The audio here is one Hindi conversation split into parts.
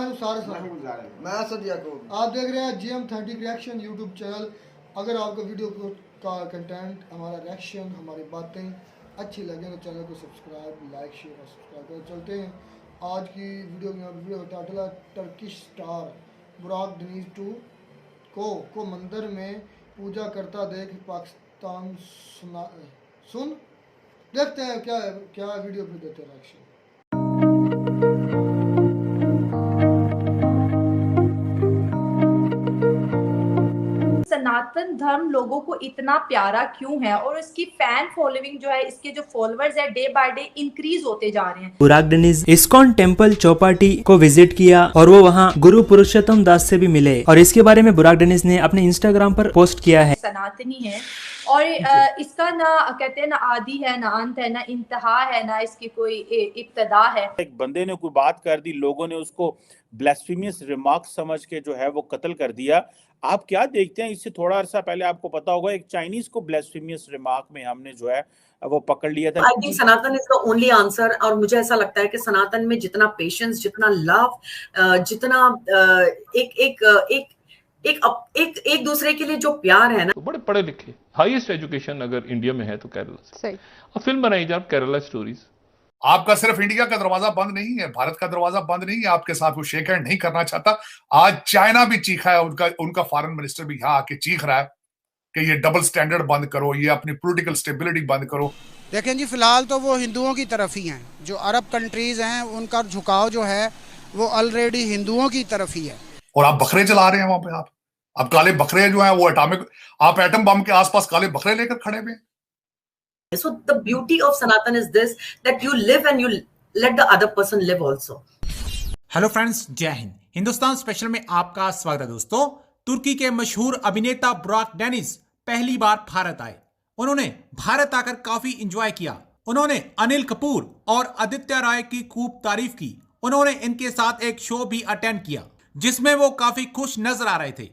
मैं असद याकूब। आप देख रहे हैं GM Authentic reaction YouTube channel. अगर आपको वीडियो का कंटेंट, हमारा रिएक्शन, हमारी बातें अच्छी लगे तो चैनल को सब्सक्राइब, लाइक, शेयर और सब्सक्राइब कर। चलते हैं आज की वीडियो का टाइटल है टर्किश स्टार बुराक डेनिज को मंदिर में पूजा करता देख पाकिस्तान सुन। देखते हैं क्या वीडियो पे देते हैं रिएक्शन। सनातन धर्म लोगों को इतना प्यारा क्यों है और इसकी फैन फॉलोइंग जो है, इसके जो फॉलोअर्स है डे बाय डे इंक्रीज होते जा रहे हैं। बुराक डेनिज इस्कॉन टेम्पल चौपाटी को विजिट किया और वो वहाँ गुरु पुरुषोत्तम दास से भी मिले और इसके बारे में बुराक डेनिज ने अपने इंस्टाग्राम पर पोस्ट किया है। सनातनी है और इसका ना कहते हैं ना आदि है, ना अंत है, ना इंतहा है, ना इसकी कोई इब्तदा है। एक बंदे ने कोई बात कर दी, लोगों ने उसको ब्लास्फेमियस रिमार्क समझ के जो है वो कत्ल कर दिया। आप क्या देखते हैं? इससे थोड़ा अरसा पहले आपको पता होगा एक चाइनीज को ब्लास्फेमियस रिमार्क में हमने जो है वो पकड़ लिया था। I think Sanatan is the only answer. और मुझे ऐसा लगता है कि सनातन में जितना पेशेंस, जितना लव, जितना एक दूसरे के लिए जो प्यार है ना। तो बड़े पढ़े लिखे, हाईएस्ट एजुकेशन अगर इंडिया में है तो केरला से। सही। और फिल्म बनाई जाए केरला स्टोरीज। आपका सिर्फ इंडिया का दरवाजा बंद नहीं है, भारत का दरवाजा बंद नहीं है, आपके साथ वो शेक हैंड नहीं करना चाहता। आज चाइना भी चीखा है, उनका फॉरेन मिनिस्टर भी यहाँ आके चीख रहा है कि ये डबल स्टैंडर्ड बंद करो, ये अपनी पॉलिटिकल स्टेबिलिटी बंद करो। देखें जी, फिलहाल तो वो हिंदुओं की तरफ ही हैं। जो अरब कंट्रीज हैं उनका झुकाव जो है वो ऑलरेडी हिंदुओं की तरफ ही है। और आप बकरे चला रहे हैं वहां पे। आप काले बकरे जो है वो आप एटम बम के आसपास काले बकरे लेकर खड़े हुए। So the beauty of Sanatan is this, that you live and you let the other person live also. Hello friends, जय हिंद। हिंदुस्तान स्पेशल में आपका स्वागत है दोस्तों। तुर्की के मशहूर अभिनेता बुराक डेनिज पहली बार भारत आए। उन्होंने भारत आकर काफी एंजॉय किया। उन्होंने अनिल कपूर और आदित्य राय की खूब तारीफ की। उन्होंने इनके साथ एक शो भी अटेंड किया जिसमें वो काफी खुश नजर आ रहे थे।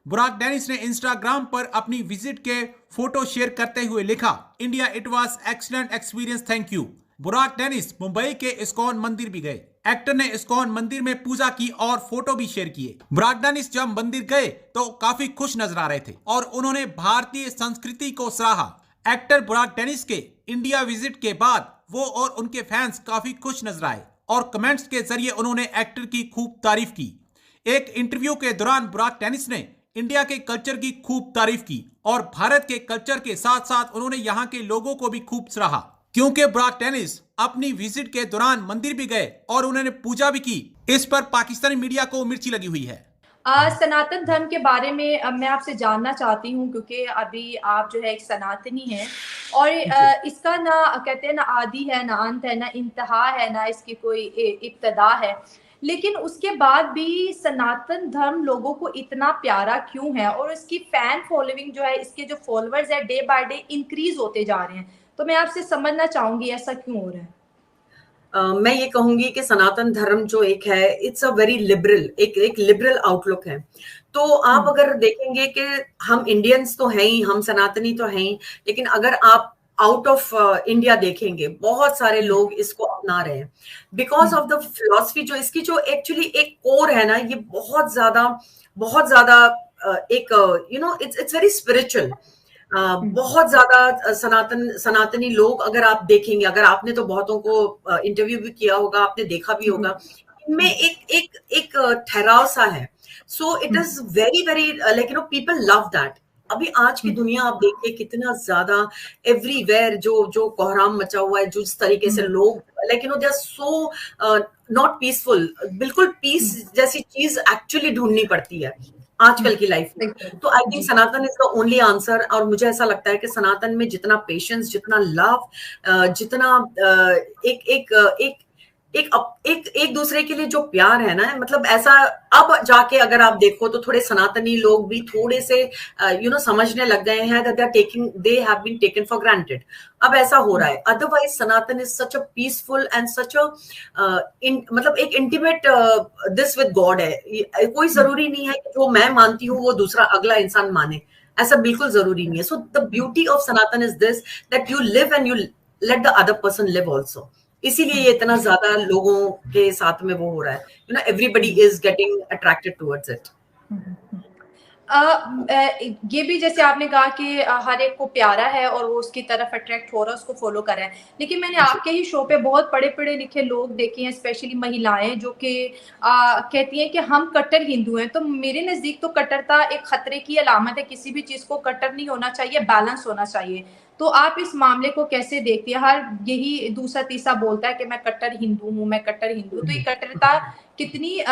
बुराक डेनिज ने इंस्टाग्राम पर अपनी विजिट के फोटो शेयर करते हुए लिखा, India it was excellent experience, thank you. बुराक डेनिज मुंबई के इस्कॉन मंदिर भी गए। एक्टर ने इस्कॉन मंदिर में पूजा की और फोटो भी शेयर किए। बुराक डेनिज जब मंदिर गए तो काफी खुश नजर आ रहे थे और उन्होंने भारतीय संस्कृति को सराहा। एक्टर बुराक डेनिज के इंडिया विजिट के बाद वो और उनके फैंस काफी खुश नजर आए और कमेंट्स के जरिए उन्होंने एक्टर की खूब तारीफ की। एक इंटरव्यू के दौरान बुराक डेनिज ने इंडिया के कल्चर की खूब तारीफ की और भारत के कल्चर के साथ साथ उन्होंने यहाँ के लोगों को भी खूब सराहा, क्योंकि बुराक डेनिज अपनी विजिट के दौरान मंदिर भी गए और उन्होंने पूजा भी की। इस पर पाकिस्तानी मीडिया को मिर्ची लगी हुई है। सनातन धर्म के बारे में मैं आपसे जानना चाहती हूँ, क्योंकि अभी आप जो है एक सनातनी हैं और इसका ना कहते हैं ना आदि है, ना अंत है, ना इंतहा है, ना इसकी कोई इब्तदा है। लेकिन उसके बाद भी सनातन धर्म लोगों को इतना प्यारा क्यों है और इसकी फैन फॉलोइंग जो है, इसके जो फॉलोअर्स है डे बाय डे इंक्रीज होते जा रहे हैं। तो मैं आपसे समझना चाहूंगी ऐसा क्यों हो रहा है। मैं ये कहूंगी कि सनातन धर्म जो एक है, इट्स अ वेरी लिबरल, एक लिबरल आउटलुक है। तो आप अगर देखेंगे कि हम इंडियंस तो हैं ही, हम सनातनी तो हैं ही, लेकिन अगर आप आउट ऑफ इंडिया देखेंगे बहुत सारे लोग इसको अपना रहे हैं बिकॉज ऑफ द फिलॉसफी। जो इसकी जो एक्चुअली एक कोर है ना, ये बहुत ज्यादा एक इट्स वेरी स्पिरिचुअल। बहुत ज्यादा सनातनी लोग अगर आप देखेंगे, अगर आपने तो बहुतों को इंटरव्यू भी किया होगा, आपने देखा भी होगा, इनमें एक ठहराव सा है। So it is very very like people love that. अभी आज की दुनिया आप देखिए कितना ज्यादा एवरीवेयर जो कोहराम मचा हुआ है, जो जिस तरीके से लोग like they are so not peaceful. बिल्कुल पीस जैसी चीज एक्चुअली ढूंढनी पड़ती है आजकल की लाइफ में। तो I think Sanatan is the only answer. और मुझे ऐसा लगता है कि सनातन में जितना पेशेंस, जितना लव, जितना एक दूसरे के लिए जो प्यार है ना, मतलब ऐसा अब जाके अगर आप देखो तो थोड़े सनातनी लोग भी थोड़े से समझने लग गए हैं that they have been taken for granted। अब ऐसा हो रहा है। Otherwise Sanatan is such a peaceful and such a मतलब एक इंटीमेट दिस विद गॉड है। कोई जरूरी नहीं है कि जो मैं मानती हूँ वो दूसरा अगला इंसान माने, ऐसा बिल्कुल जरूरी नहीं है। So the beauty of Sanatan is this, that you live and you let the other person live also. इसीलिए ये इतना ज्यादा लोगों के साथ में वो हो रहा है, you know, everybody is getting attracted towards it. ये भी जैसे आपने कहा कि हर एक को प्यारा है और वो उसकी तरफ अट्रैक्ट हो रहा है, उसको फॉलो कर रहा है, लेकिन मैंने आपके ही शो पे बहुत पढ़े पढ़े लिखे लोग देखे हैं, स्पेशली महिलाएं, जो कि कहती हैं कि हम कट्टर हिंदू हैं। तो मेरे नज़दीक तो कट्टरता एक खतरे की अलामत है, किसी भी चीज़ को कट्टर नहीं होना चाहिए, बैलेंस होना चाहिए। तो आप इस मामले को कैसे देखती हैं? हर यही दूसरा तीसरा बोलता है कि मैं कट्टर हिंदू हूँ, मैं कट्टर हिंदू, तो ये कट्टरता कितनी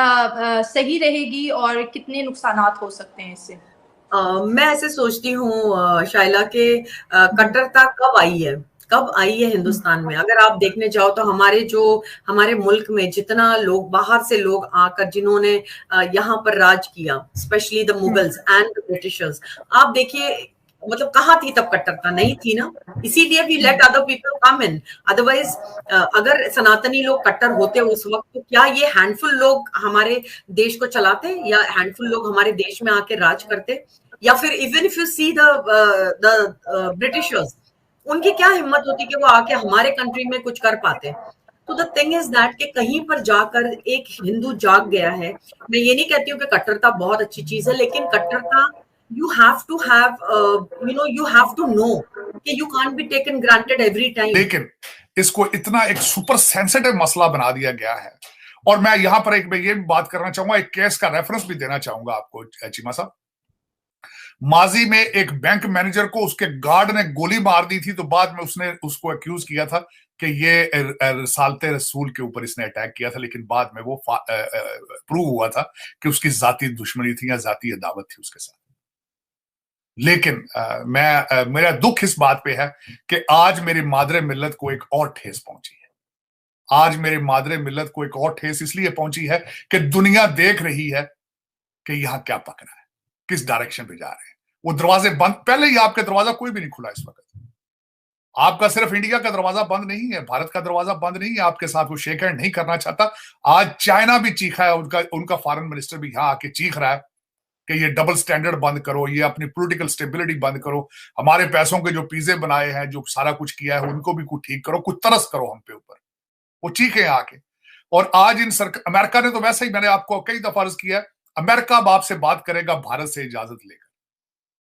सही रहेगी और कितने नुकसानात हो सकते हैं इससे? मैं ऐसे सोचती हूँ शाइला के कट्टरता कब आई है हिंदुस्तान में। अगर आप देखने जाओ तो हमारे मुल्क में जितना लोग बाहर से लोग आकर जिन्होंने यहाँ पर राज किया, specially the Mughals and the Britishers, आप देखिए मतलब कहाँ थी तब कट्टरता? नहीं थी ना, इसीलिए we let other people come in. Otherwise अगर सनातनी लोग कट्टर होते उस वक्त, तो क्या ये हैंडफुल लोग हमारे देश को चलाते, या हैंडफुल लोग हमारे देश में आके राज करते? या फिर even if you see the Britishers, उनकी क्या हिम्मत होती कि वो आके हमारे कंट्री में कुछ कर पाते? तो द थिंग इज दैट कि कहीं पर जाकर एक हिंदू जाग गया है। मैं ये नहीं कहती हूँ कि कट्टरता बहुत अच्छी चीज है, लेकिन कट्टरता you have to have you have to know कि you can't be taken granted every time। लेकिन इसको इतना एक सुपर सेंसिटिव मसला बना दिया गया है। और मैं यहां पर मैं ये भी बात करना चाहूंगा, एक केस का रेफरेंस भी देना चाहूंगा आपको चीमा साहब। माजी में एक बैंक मैनेजर को उसके गार्ड ने गोली मार दी थी, तो बाद में उसने उसको एक्यूज किया था कि ये रिसालते रसूल के ऊपर इसने अटैक किया था, लेकिन बाद में वो प्रूव हुआ था कि उसकी जाती दुश्मनी थी या जाती अदावत थी उसके साथ। लेकिन मेरा दुख इस बात पे है कि आज मेरी मादरे मिल्लत को एक और ठेस पहुंची है। आज मेरी मादरे मिल्लत को एक और ठेस इसलिए पहुंची है कि दुनिया देख रही है कि यहां क्या पक रहा है, किस डायरेक्शन पे जा रहे हैं। वो दरवाजे बंद, पहले ही आपका दरवाजा कोई भी नहीं खुला इस वक्त। आपका सिर्फ इंडिया का दरवाजा बंद नहीं है, भारत का दरवाजा बंद नहीं है आपके साथ, वो शेक हैंड नहीं करना चाहता। आज चाइना भी चीखा है, उनका फॉरेन मिनिस्टर भी यहां आके चीख रहा है कि ये डबल स्टैंडर्ड बंद करो, ये अपनी पॉलिटिकल स्टेबिलिटी बंद करो, हमारे पैसों के जो पिज्जे बनाए हैं, जो सारा कुछ किया है, उनको भी कुछ ठीक करो, कुछ तरस करो हम पे ऊपर। वो चीखे आके। और आज अमेरिका ने तो वैसे ही, मैंने आपको कई दफा अर्ज किया है, अमेरिका अब आपसे बात करेगा भारत से इजाजत लेकर।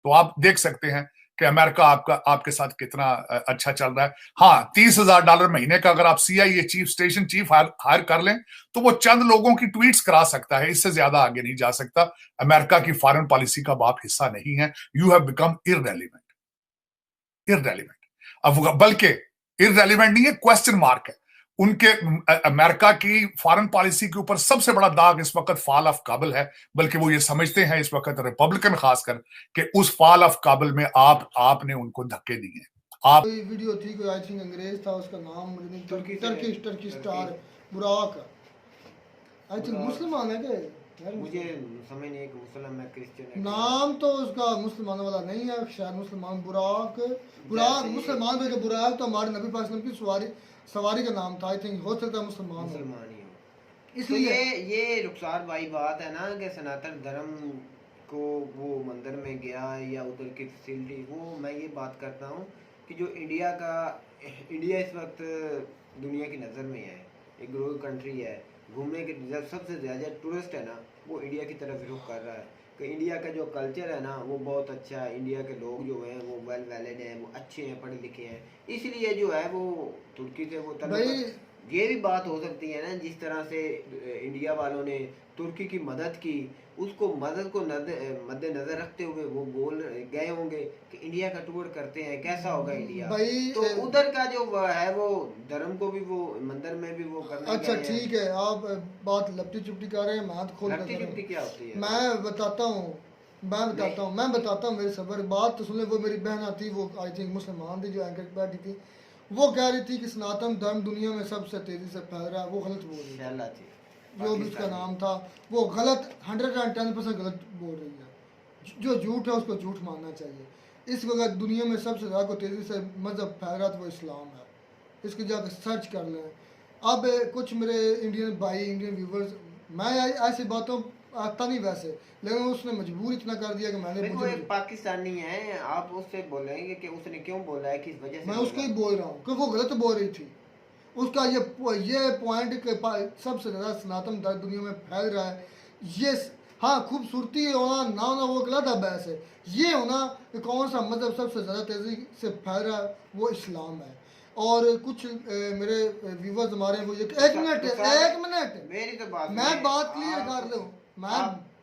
तो आप देख सकते हैं कि अमेरिका आपके साथ कितना अच्छा चल रहा है। हाँ, $30,000 महीने का अगर आप CIA स्टेशन चीफ हायर कर लें तो वो चंद लोगों की ट्वीट्स करा सकता है, इससे ज्यादा आगे नहीं जा सकता। अमेरिका की फॉरेन पॉलिसी का आप हिस्सा नहीं है। You have become irrelevant. अब बल्कि इररेलेवेंट नहीं है, क्वेश्चन मार्क है। उनके अमेरिका की फॉरेन पॉलिसी के ऊपर सबसे बड़ा दाग इस वक्त फॉल ऑफ काबुल है। बल्कि वो ये समझते हैं इस वक्त रिपब्लिकन खासकर कि उस फॉल ऑफ काबुल में आपने उनको धक्के दिए। आप कोई वीडियो थी, कोई आई थिंक अंग्रेज था, उसका नाम टर्की स्टार बुराक, आई थिंक मुसलमान है क्या? मुझे समझ नहीं, एक मुसलमान है, क्रिश्चियन है। नाम तो उसका मुसलमान वाला नहीं है, शायद मुसलमान बुराक मुसलमान में, बुराक तो हमारे नबी पाक की सवारी का नाम था। आई थिंक हो सकता है मुसलमान ही हो। इसलिए तो ये रुखसार भाई बात है ना कि सनातन धर्म को वो मंदिर में गया या उधर की फैसिलिटी, वो मैं ये बात करता हूँ कि जो इंडिया इस वक्त दुनिया की नज़र में है, एक ग्रोइंग कंट्री है, घूमने के सबसे ज़्यादा टूरिस्ट है ना, वो इंडिया की तरफ रुख कर रहा है कि इंडिया का जो कल्चर है ना वो बहुत अच्छा है, इंडिया के लोग जो हैं वो वेल वैलिड हैं, वो अच्छे हैं, पढ़े लिखे हैं, इसलिए जो है वो तुर्की से वो ये भी बात हो सकती है ना, जिस तरह से इंडिया वालों ने तुर्की की मदद की, उसको मदद को मद्देनजर रखते हुए वो बोल गए होंगे कि इंडिया का टूर करते हैं, कैसा होगा इंडिया। तो उधर का जो है वो धर्म को भी वो मंदिर में भी वो करने। अच्छा ठीक है, आप बात लपटी चुपटी कर रहे हैं, लपटी चुपटी क्या होती है? मैं बताता हूँ मेरी सबर बात तो सुने। वो मेरी बहन आती, वो आई थिंक मुसलमान थी, जो एंकर बैठी थी, वो कह रही थी कि सनातन धर्म दुनिया में सबसे तेजी से फैल रहा है। वो गलत बोल रही है, जो भी उसका नाम था वो गलत 110% गलत बोल रही है। जो झूठ है उसको झूठ मानना चाहिए। इस वक्त दुनिया में सबसे ज़्यादा तेज़ी से मज़हब फैल रहा था वो इस्लाम है, इसको जाकर सर्च कर लें। अब कुछ मेरे इंडियन भाई, इंडियन व्यूवर्स, मैं ऐसी बातों आता नहीं वैसे, लेकिन उसने मजबूर इतना कर दिया कि मैंने वो एक पाकिस्तानी है, आप उससे बोलेंगे कि उसने क्यों बोला है, किस वजह से? मैं उसको ही बोल रहा हूँ कि वो गलत बोल रही थी। उसका ये पॉइंट के सबसे ज़्यादा सनातन धर्म दुनिया में फैल रहा है। ये हाँ, खूबसूरती होना ना होना वो अलग बहस है, ये होना कि कौन सा मज़हब सबसे ज़्यादा तेज़ी से फैल रहा है वो इस्लाम है। और कुछ मेरे व्यूवर्स हमारे वो ये एक मिनट मेरी तो बात मैं बात क्लियर कर लूँ। मैं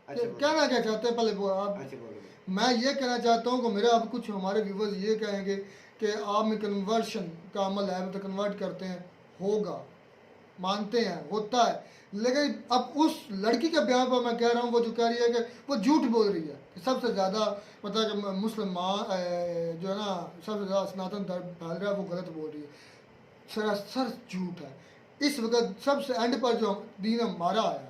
कहना क्या चाहते हैं पहले वो आप, मैं ये कहना चाहता हूँ कि मेरे अब कुछ हमारे व्यूवर्स ये कहेंगे कि आप में कन्वर्शन का अमल है, तो कन्वर्ट करते हैं, होगा, मानते हैं, होता है, लेकिन अब उस लड़की के बयान पर मैं कह रहा हूँ, वो जो कह रही है कि वो झूठ बोल रही है कि सबसे ज़्यादा मतलब कि मुसलमान जो है ना सबसे ज़्यादा सनातन धर्म फैल रहा है, वो गलत बोल रही है, सरासर झूठ है। इस वक्त सबसे एंड पर जो दीन हमारा आया,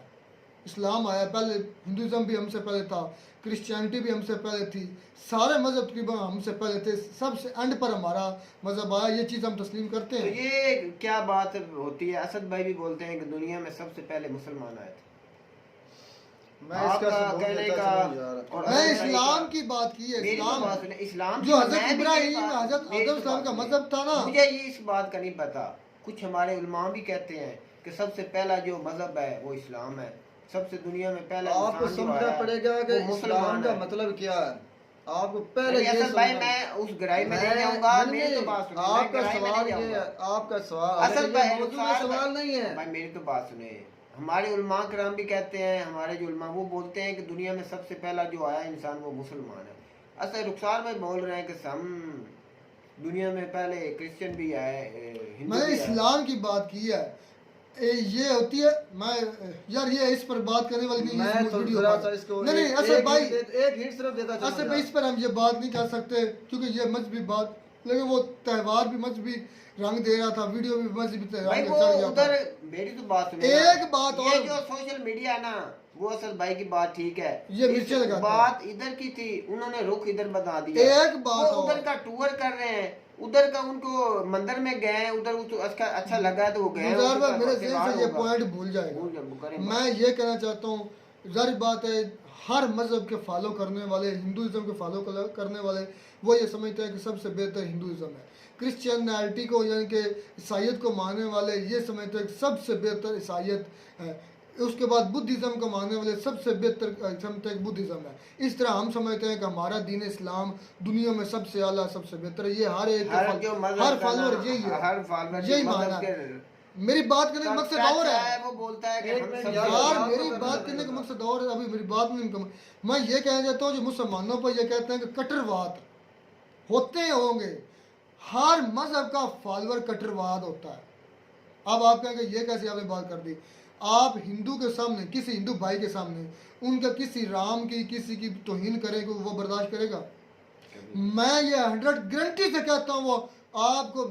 इस्लाम आया, पहले हिंदुज़म भी हमसे पहले था, क्रिश्चियनिटी भी हमसे पहले थी, सारे मज़हब तकरीबन हमसे पहले थे, सबसे एंड पर हमारा मज़हब आया, ये चीज़ हम तस्लीम करते हैं। तो ये क्या बात होती है? असद भाई भी बोलते हैं कि दुनिया में सबसे पहले मुसलमान आए थे। मैं इस्लाम की बात की है, इस्लाम जो हज़रत इब्राहीम हज़रत आदम सलाम का मज़हब था ना। मुझे ये इस बात का नहीं पता, कुछ हमारे उलमा भी कहते हैं कि सबसे पहला जो मज़हब है वो इस्लाम है, सबसे दुनिया में पहला। आपको समझना पड़ेगा कि इस्लाम का मतलब क्या है। आपको पहले ये भाई मैं उस गहराई में नहीं जाऊंगा, मेरी तो बात सुनिए। आपका सवाल ये, आपका सवाल असल सवाल नहीं है भाई, मेरी तो बात सुने। हमारे उलमा कराम भी कहते हैं, हमारे जो उलमा वो बोलते हैं कि दुनिया में सबसे पहला जो आया इंसान वो मुसलमान है। असल रुखसार भाई बोल रहे हैं कि हम दुनिया में पहले क्रिश्चियन भी आए, हिंदू भी आए। इस्लाम की बात की है, ये होती है। मैं यार ये इस पर बात करने वाली नहीं है, नहीं असल भाई एक हिंट सिर्फ देता चलूं। असल भाई इस पर हम ये बात नहीं कर सकते क्योंकि ये मजहबी बात, लेकिन वो त्यौहार भी मजहबी रंग दे रहा था, वीडियो भी मजहबी उधर। मेरी तो बात सुनिए, एक बात और जो सोशल मीडिया है ना, वो असल भाई की बात ठीक है, ये मिर्चे लगाता है। बात इधर की थी, उन्होंने रुख इधर बता दिया। एक बात उधर का टूर कर रहे हैं, उधर का उनको मंदिर में गए, उधर अच्छा लगा तो वो गए। मेरे ज़हन से ये पॉइंट भूल जाएगा। मैं ये कहना चाहता हूँ, जाहिर बात है हर मजहब के फॉलो करने वाले, हिंदुइज्म के फॉलो करने वाले वो ये समझते हैं कि सबसे बेहतर हिंदुइज्म है। क्रिश्चियनिटी को यानी कि ईसाइयत को मानने वाले ये समझते हैं कि सबसे बेहतर ईसाइयत है। उसके बाद बुद्धिज़्म को मानने वाले सबसे बेहतर समझते हैं बुद्धिज़्म है। इस तरह हम समझते हैं कि हमारा दीन इस्लाम दुनिया में सबसे आला, सबसे बेहतर है। ये हर एक हर फॉलोअर यही है, यही मानना है। मेरी बात करने का मकसद और है, वो बोलता है कि यार मेरी बात करने का मकसद और है, अभी मेरी बात नहीं। मैं ये कहना चाहता हूँ जो मुसलमानों पर ये कहते हैं कि कट्टरवाद होते होंगे, हर मजहब का फॉलोअर कट्टरवाद होता है। अब आप कहेंगे ये कैसे आपने बात कर दी। आप हिंदू के सामने, किसी हिंदू भाई के सामने उनका किसी राम की किसी की तौहीन करेंगे, वो बर्दाश्त करेगा? मैं ये 100 गारंटी से कहता हूँ, वो आपको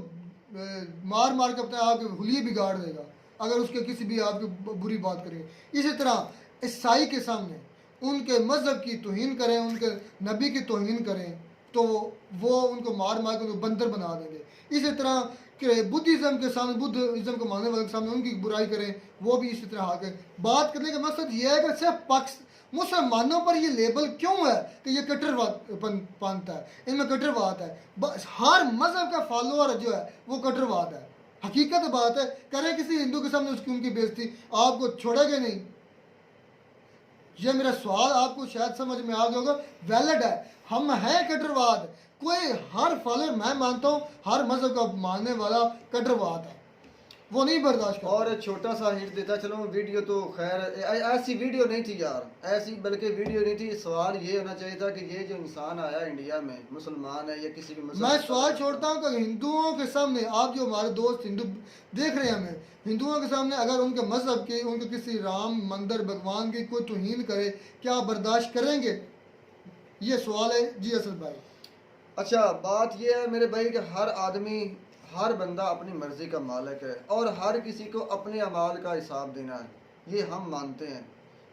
मार मार के अपने आपके हुलिये बिगाड़ देगा अगर उसके किसी भी आपकी बुरी बात करें। इसी तरह ईसाई के सामने उनके मजहब की तौहीन करें, उनके नबी की तौहीन करें, तो वो उनको मार मार कर बंदर बना देंगे। इसी तरह कि बुद्धिज़्म के सामने, बुद्धिज़्म को मानने वाले के सामने उनकी बुराई करें, वो भी इसी तरह आके बात करने का मकसद ये है कि सिर्फ मुसलमानों पर ये लेबल क्यों है कि ये कट्टरवाद पंथ है, इनमें कट्टरवाद है। बस हर मजहब का फॉलोअर जो है वो कट्टरवाद है। हकीकत बात है, करें किसी हिंदू के सामने उसकी उनकी बेइज्जती, आपको छोड़ेंगे नहीं। ये मेरा सवाल आपको शायद समझ में आ गया होगा, वैलिड है। हम हैं कट्टरवाद, कोई हर फॉलोअर, मैं मानता हूँ हर मजहब का मानने वाला कट्टरवाद है, वो नहीं बर्दाश्त करता। और छोटा सा हिंट देता चलो, वीडियो तो खैर ऐसी वीडियो नहीं थी यार, ऐसी बल्कि वीडियो नहीं थी। सवाल ये होना चाहिए था कि ये जो इंसान आया इंडिया में, मुसलमान है या किसी भी मजहब, मैं सवाल छोड़ता हूँ कि हिंदुओं के सामने, आप जो हमारे दोस्त हिंदू देख रहे हैं हमें, हिंदुओं के सामने अगर उनके मजहब की, उनके किसी राम मंदिर भगवान की कोई तौहीन करे, क्या बर्दाश्त करेंगे? ये सवाल है जी असद भाई। अच्छा, बात ये है मेरे भाई कि हर आदमी, हर बंदा अपनी मर्जी का मालिक है और हर किसी को अपने अमाल का हिसाब देना है, ये हम मानते हैं,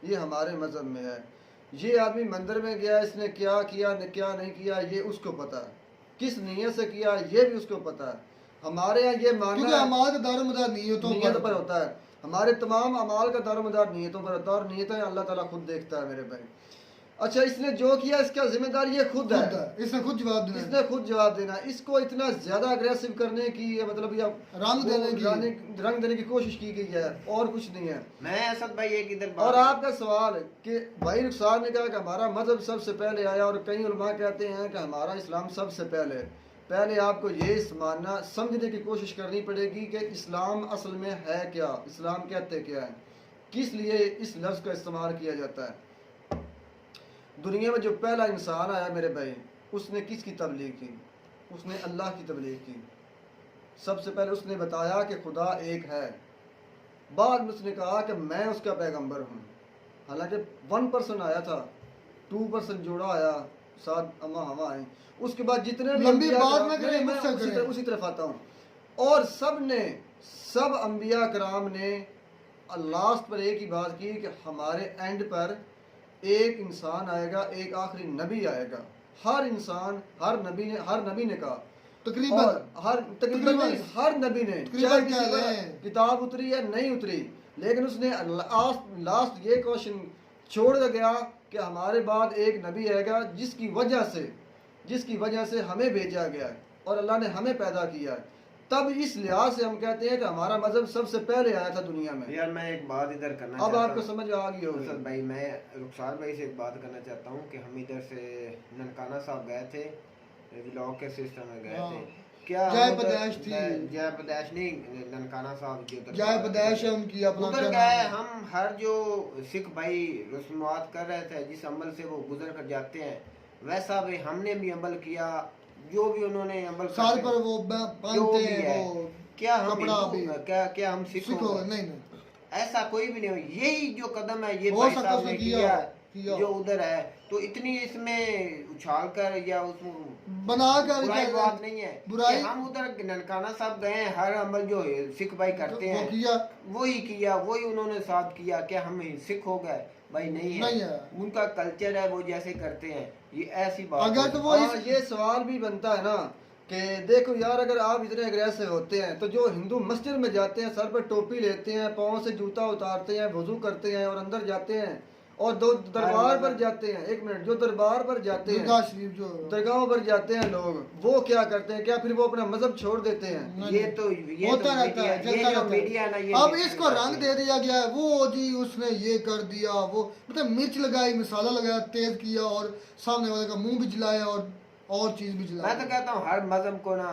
ये हमारे मज़हब में है। ये आदमी मंदिर में गया, इसने क्या किया क्या नहीं किया ये उसको पता है, किस नीयत से किया ये भी उसको पता है। हमारे यहाँ ये मानना अमाल का दारोमदार नीयतों पर होता है, हमारे तमाम अमाल का दारोमदार नीयतों पर होता है और नीयतें अल्लाह ताला खुद देखता है मेरे भाई। अच्छा इसने जो किया इसका जिम्मेदार ये खुद है, इसने खुद जवाब देना, इसने खुद जवाब देना। इसको इतना ज्यादा अग्रेसिव करने की मतलब या रंग देने की कोशिश की गई है और कुछ नहीं है। मैं असद भाई एक इधर और आपका सवाल कि भाई रुखसार ने कहा कि हमारा मजहब सबसे पहले आया और कई उलमा कहते हैं कि हमारा इस्लाम सबसे पहले आपको ये मानना समझने की कोशिश करनी पड़ेगी कि इस्लाम असल में है क्या, इस्लाम कहते क्या है, किस लिए इस लफ्ज़ का इस्तेमाल किया जाता है। दुनिया में जो पहला इंसान आया मेरे भाई, उसने किसकी तबलीग की? उसने अल्लाह की तबलीग की। सबसे पहले उसने बताया कि खुदा एक है, बाद में उसने कहा कि मैं उसका पैगंबर हूँ। हालांकि 1% आया था, 2% जोड़ा आया, 7 अम्मा हवा आए, उसके बाद जितने भी लंबी बात में करें, मैं उसी तरफ आता हूँ। और सब अंबिया कराम ने लास्ट पर एक ही बात की कि हमारे एंड पर एक इंसान आएगा, एक आखिरी नबी आएगा। हर इंसान, हर नबी ने कहा, तकरीबन हर नबी ने, चाहे किसी पर किताब उतरी या नहीं उतरी, लेकिन उसने लास्ट ये क्वेश्चन छोड़ गया कि हमारे बाद एक नबी आएगा जिसकी वजह से हमें भेजा गया है और अल्लाह ने हमें पैदा किया है। तब इस लिहाज से हम कहते हैं कि हमारा मजहब सबसे पहले आया था दुनिया में। यार मैं एक बात इधर करना अब आपको समझ आ गई होगी भाई, मैं रुखसार भाई से एक बात करना चाहता हूँ कि हम इधर से ननकाना साहब गए थे, व्लॉग के सिस्टम में गए थे, क्या जय पदैश थी, जय पदैश नहीं, ननकाना साहब की जय पदैश है उनकी, अपना उधर गए हम। हर जो सिख भाई रस्मात कर रहे थे, जिस अमल से वो गुजर कर जाते हैं, वैसा भी हमने भी अमल किया, जो भी उन्होंने अमल साल पर वो बांधते हैं, वो क्या हम क्या हम सिख हो? नहीं, ऐसा कोई भी नहीं हो। यही जो कदम है ये भाई साहब ने किया जो उधर है, तो इतनी इसमें उछाल कर या उसमें बना कर बुराई बात नहीं है बुराई। हम उधर ननकाना साहब गए, हर अमल जो सिख भाई करते हैं वही किया, वही उन्होंने साथ किया। क्या हम सिख हो गए? भाई नहीं है, उनका कल्चर है, वो जैसे करते हैं। ये ऐसी बात अगर तो वो ये सवाल भी बनता है ना कि देखो यार, अगर आप इतने अग्रेसिव होते हैं तो जो हिंदू मस्जिद में जाते हैं, सर पर टोपी लेते हैं, पाँव से जूता उतारते हैं, वजू करते हैं और अंदर जाते हैं और दो दरबार पर जाते हैं, एक मिनट, जो दरबार पर जाते हैं, दरगाहों पर जाते हैं लोग, वो क्या करते हैं? क्या फिर वो अपना मजहब छोड़ देते हैं? ये तो होता रहता है, चलता रहता है। अब इसको रंग दे दिया गया है, वो जी उसने ये कर दिया, वो मतलब मिर्च लगाई, मसाला लगाया, तेज किया और सामने वाले का मुंह भी जलाया और चीज भी जलाया। मैं तो कहता हूँ हर मजहब को ना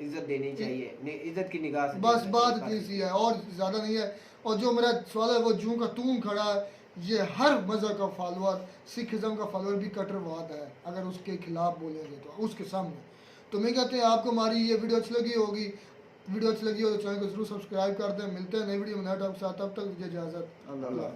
इज्जत देनी चाहिए, इज्जत की निगाह से। बस बात इतनी सी है और ज्यादा नहीं है। और जो मेरा सवाल है वो जूं का तून खड़ा है, ये हर मजहब का फॉलोअर, सिखिज्म का फॉलोअर भी कट्टरवाद है अगर उसके खिलाफ बोलेंगे तो उसके सामने। तो मैं कहते हैं आपको हमारी ये वीडियो अच्छी लगी होगी, वीडियो अच्छी लगी हो तो चैनल को जरूर सब्सक्राइब कर दें। मिलते हैं नई वीडियो में नए टॉपिक के साथ, तब तक दीजिए इजाजत, अल्लाह।